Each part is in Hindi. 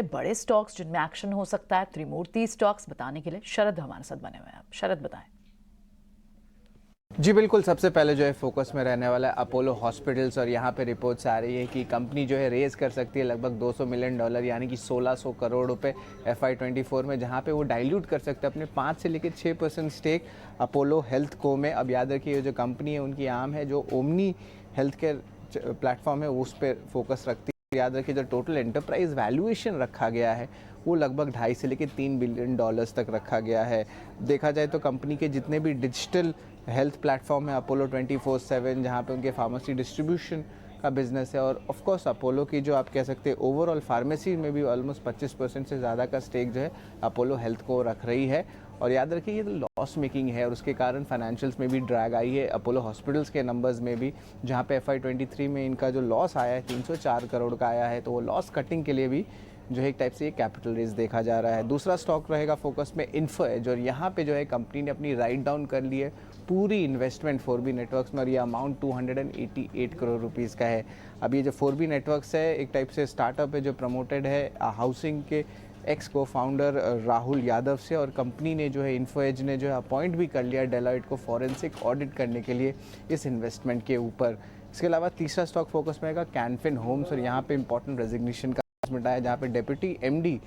बड़े स्टॉक्स जिनमें एक्शन हो सकता है, त्रिमूर्ति स्टॉक्स, बताने के लिए शरद हमारे साथ बने हुए हैं। शरद बताएं। जी बिल्कुल, सबसे पहले जो है फोकस में रहने वाला है अपोलो हॉस्पिटल्स, और यहाँ पे रिपोर्ट्स आ रही है कि कंपनी जो है रेज़ कर सकती है लगभग $200 मिलियन, यानी कि 1600 करोड़ रुपए FY24 में, जहाँ पे वो डाइल्यूट कर सकते हैं अपने 5 से लेकर 6% स्टेक अपोलो हेल्थ को में। अब याद रखिए, जो कंपनी है उनकी आम है जो ओमनी हेल्थ केयर प्लेटफॉर्म है उस पर फोकस रखती है। याद रखिए, जो टोटल एंटरप्राइज वैल्यूएशन रखा गया है वो लगभग 2.5 से लेकर $3 बिलियन तक रखा गया है। देखा जाए तो कंपनी के जितने भी डिजिटल हेल्थ प्लेटफॉर्म है, अपोलो 24/7, जहाँ पे उनके फार्मेसी डिस्ट्रीब्यूशन का बिजनेस है, और ऑफ कोर्स अपोलो की जो आप कह सकते हैं ओवरऑल फार्मेसी में भी ऑलमोस्ट 25% से ज़्यादा का स्टेक जो है अपोलो हेल्थ को रख रही है। और याद रखिए, ये लॉस मेकिंग है और उसके कारण फाइनेंशियल्स में भी ड्रैग आई है अपोलो हॉस्पिटल्स के नंबर्स में भी, जहाँ पे FY23 में इनका जो लॉस आया है 304 करोड़ का आया है, तो वो लॉस कटिंग के लिए भी जो है एक टाइप से ये कैपिटल रेज देखा जा रहा है। दूसरा स्टॉक रहेगा फोकस में इन्फो एज, और यहाँ पे जो है कंपनी ने अपनी राइट डाउन कर ली है पूरी इन्वेस्टमेंट 4B नेटवर्क्स में, और ये अमाउंट 288 करोड़ रुपीज़ का है। अब ये जो 4B नेटवर्क्स है एक टाइप से स्टार्टअप है जो प्रमोटेड है हाउसिंग के एक्स को फाउंडर राहुल यादव से, और कंपनी ने जो है इन्फो एज ने जो है अपॉइंट भी कर लिया डेलॉयट को फॉरेंसिक ऑडिट करने के लिए इस इन्वेस्टमेंट के ऊपर। इसके अलावा तीसरा स्टॉक फोकस में आएगा कैनफिन होम्स, और यहाँ पे इंपॉर्टेंट रेजिग्नेशन का announcement आया, जहाँ पे डेप्यूटी MD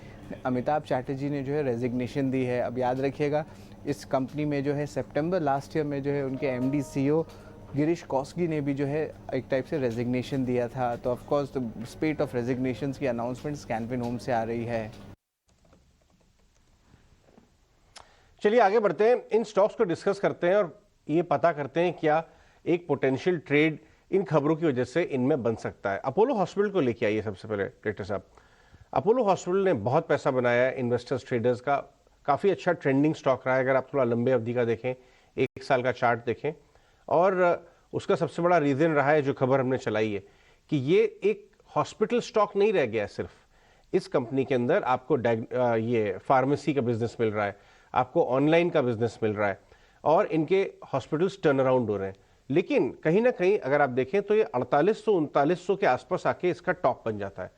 अमिताभ चैटर्जी ने जो है रेजिग्नेशन दी है। अब याद रखिएगा, इस कंपनी में जो है सितंबर लास्ट ईयर में जो है उनके MD CEO गिरीश कौसगी ने भी जो है एक टाइप से रेजिग्नेशन दिया था। तो ऑफ कोर्स स्पेट ऑफ रेजिग्नेशंस की अनाउंसमेंट्स कैनफिन होम से आ रही है। चलिए आगे बढ़ते हैं, इन स्टॉक्स को डिस्कस करते हैं और ये पता करते हैं क्या एक पोटेंशियल ट्रेड इन खबरों की वजह से इनमें बन सकता है। अपोलो हॉस्पिटल को लेके आइए सबसे पहले डायरेक्टर साहब। अपोलो हॉस्पिटल ने बहुत पैसा बनाया है इन्वेस्टर्स ट्रेडर्स का, काफ़ी अच्छा ट्रेंडिंग स्टॉक रहा है अगर आप थोड़ा लंबे अवधि का देखें, 1 साल का चार्ट देखें, और उसका सबसे बड़ा रीज़न रहा है जो खबर हमने चलाई है कि ये एक हॉस्पिटल स्टॉक नहीं रह गया है सिर्फ। इस कंपनी के अंदर आपको ये फार्मेसी का बिजनेस मिल रहा है, आपको ऑनलाइन का बिजनेस मिल रहा है, और इनके हॉस्पिटल्स टर्न अराउंड हो रहे हैं। लेकिन कहीं ना कहीं अगर आप देखें तो ये 4800-3900 के आसपास आके इसका टॉप बन जाता है।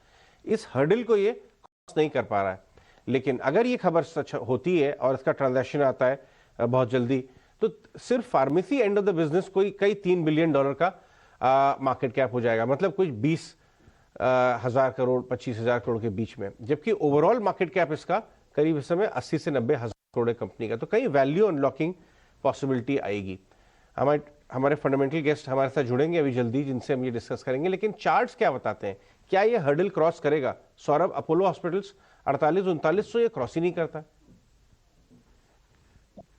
इस हर्डल को ये क्रॉस नहीं कर पा रहा है। लेकिन अगर ये खबर सच होती है और इसका ट्रांजैक्शन आता है बहुत जल्दी, तो सिर्फ pharmacy end of the business कोई कई $3 बिलियन का मार्केट कैप हो जाएगा, मतलब कुछ 20,000 करोड़ 25,000 करोड़ के बीच में, जबकि ओवरऑल मार्केट कैप इसका करीब इस समय 80 से 90 हज़ार करोड़ कंपनी का। तो कहीं वैल्यू अनलॉकिंग पॉसिबिलिटी आएगी। हमारे फंडामेंटल गेस्ट हमारे साथ जुड़ेंगे अभी जल्दी, जिनसे हम ये डिस्कस करेंगे। लेकिन चार्ट्स क्या बताते हैं, क्या ये हर्डल क्रॉस करेगा? सौरभ, अपोलो हॉस्पिटल्स 4800-3900 ये क्रॉस ही नहीं करता।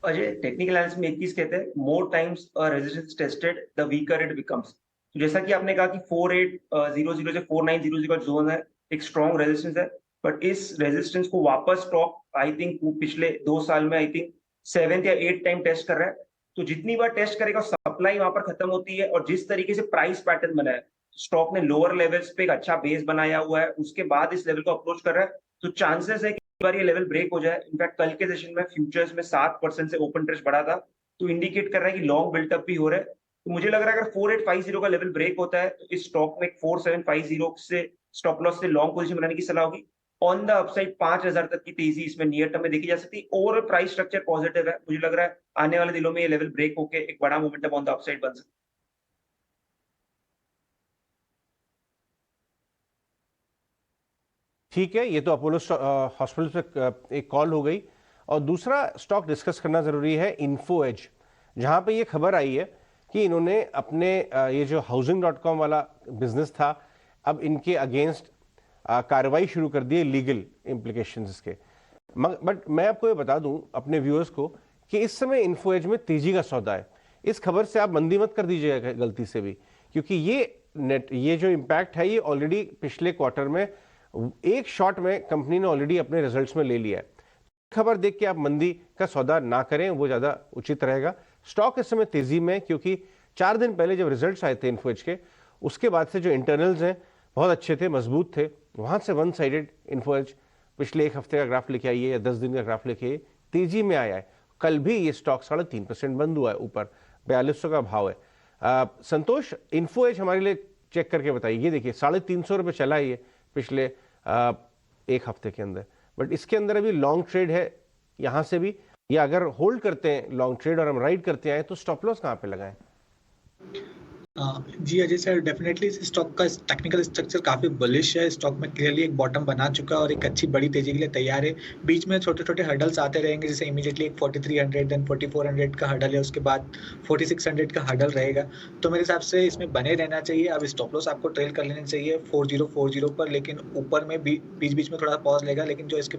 अजय, टेक्निकल एनालिसिस में एक चीज कहते हैं, more times resistance tested the weaker it becomes. तो जैसा कि आपने कहा कि 4800 से 4900 का जोन है, एक स्ट्रॉन्ग रेजिस्टेंस है, बट इस रेजिस्टेंस को वापस स्टॉक आई थिंक पिछले 2 साल में आई थिंक 7th या 8th टाइम टेस्ट कर रहा है। तो जितनी बार टेस्ट करेगा सप्लाई वहां पर खत्म होती है, और जिस तरीके से प्राइस पैटर्न बना है, स्टॉक ने लोअर लेवल्स पे एक अच्छा बेस बनाया हुआ है, उसके बाद इस लेवल को अप्रोच कर रहा है, तो चांसेस है कि बार ये लेवल ब्रेक हो जाए। इनफैक्ट कल के सेशन में फ्यूचर्स में 7% से ओपन इंटरेस्ट बढ़ा था, तो इंडिकेट कर रहा है कि लॉन्ग बिल्टअप भी हो रहा है। तो मुझे लग रहा है अगर 4850 का लेवल ब्रेक होता है तो इस स्टॉक में 4750 से स्टॉप लॉस से लॉन्ग पोजीशन बनाने की सलाह होगी। ऑन द अपसाइड 5000 तक की तेजी इसमें नियर टर्म में देखी जा सकती है। ओवरऑल प्राइस स्ट्रक्चर पॉजिटिव है, मुझे लग रहा है आने वाले दिनों में ये लेवल ब्रेक होकर एक बड़ा मोमेंटम ऑन द अपसाइड बन सकता है। ठीक है, ये तो अपोलो हॉस्पिटल पे एक कॉल हो गई। और दूसरा स्टॉक डिस्कस करना जरूरी है, इन्फो एज, जहां पे ये खबर आई है कि इन्होंने अपने ये जो housing.com वाला बिजनेस था, अब इनके अगेंस्ट कार्रवाई शुरू कर दी है, लीगल इम्प्लीकेशंस इसके। बट मैं आपको ये बता दूं अपने व्यूअर्स को कि इस समय इन्फो एज में तेजी का सौदा है। इस खबर से आप मंदी मत कर दीजिएगा गलती से भी, क्योंकि ये जो इम्पैक्ट है ये ऑलरेडी पिछले क्वार्टर में एक शॉट में कंपनी ने ऑलरेडी अपने रिजल्ट्स में ले लिया है। खबर देख के आप मंदी का सौदा ना करें, वो ज़्यादा उचित रहेगा। स्टॉक इस समय तेजी में, क्योंकि 4 दिन पहले जब रिजल्ट्स आए थे इन्फोएज के, उसके बाद से जो इंटरनल्स हैं बहुत अच्छे थे, मजबूत थे, वहाँ से वन साइडेड इन्फोएज पिछले 1 हफ्ते का ग्राफ लेके आइए या 10 दिन का ग्राफ लेके आइए, तेजी में आया है। कल भी ये स्टॉक 3.5% बंद हुआ है, ऊपर 4200 का भाव है। संतोष, इन्फोएज हमारे लिए चेक करके बताइए। ये देखिए 350 रुपये चला है ये पिछले एक हफ्ते के अंदर, बट इसके अंदर अभी लॉन्ग ट्रेड है यहाँ से भी, या अगर होल्ड करते हैं लॉन्ग ट्रेड और हम राइड करते आए तो स्टॉप लॉस कहाँ पे लगाएं? जी अजय सर, डेफिनेटली इस स्टॉक का टेक्निकल स्ट्रक्चर काफी बुलिश है। स्टॉक में क्लियरली एक बॉटम बना चुका है और एक अच्छी बड़ी तेजी के लिए तैयार है। बीच में छोटे छोटे हर्डल्स आते रहेंगे, जैसे इमीडिएटली एक 4300 देन 4400 का हर्डल है, उसके बाद 4600 का हर्डल रहेगा। तो मेरे हिसाब से इसमें बने रहना चाहिए। अब स्टॉप लॉस आपको ट्रेल कर लेना चाहिए 4040 पर, लेकिन ऊपर में बीच बीच में थोड़ा पॉज लेगा, लेकिन जो इसके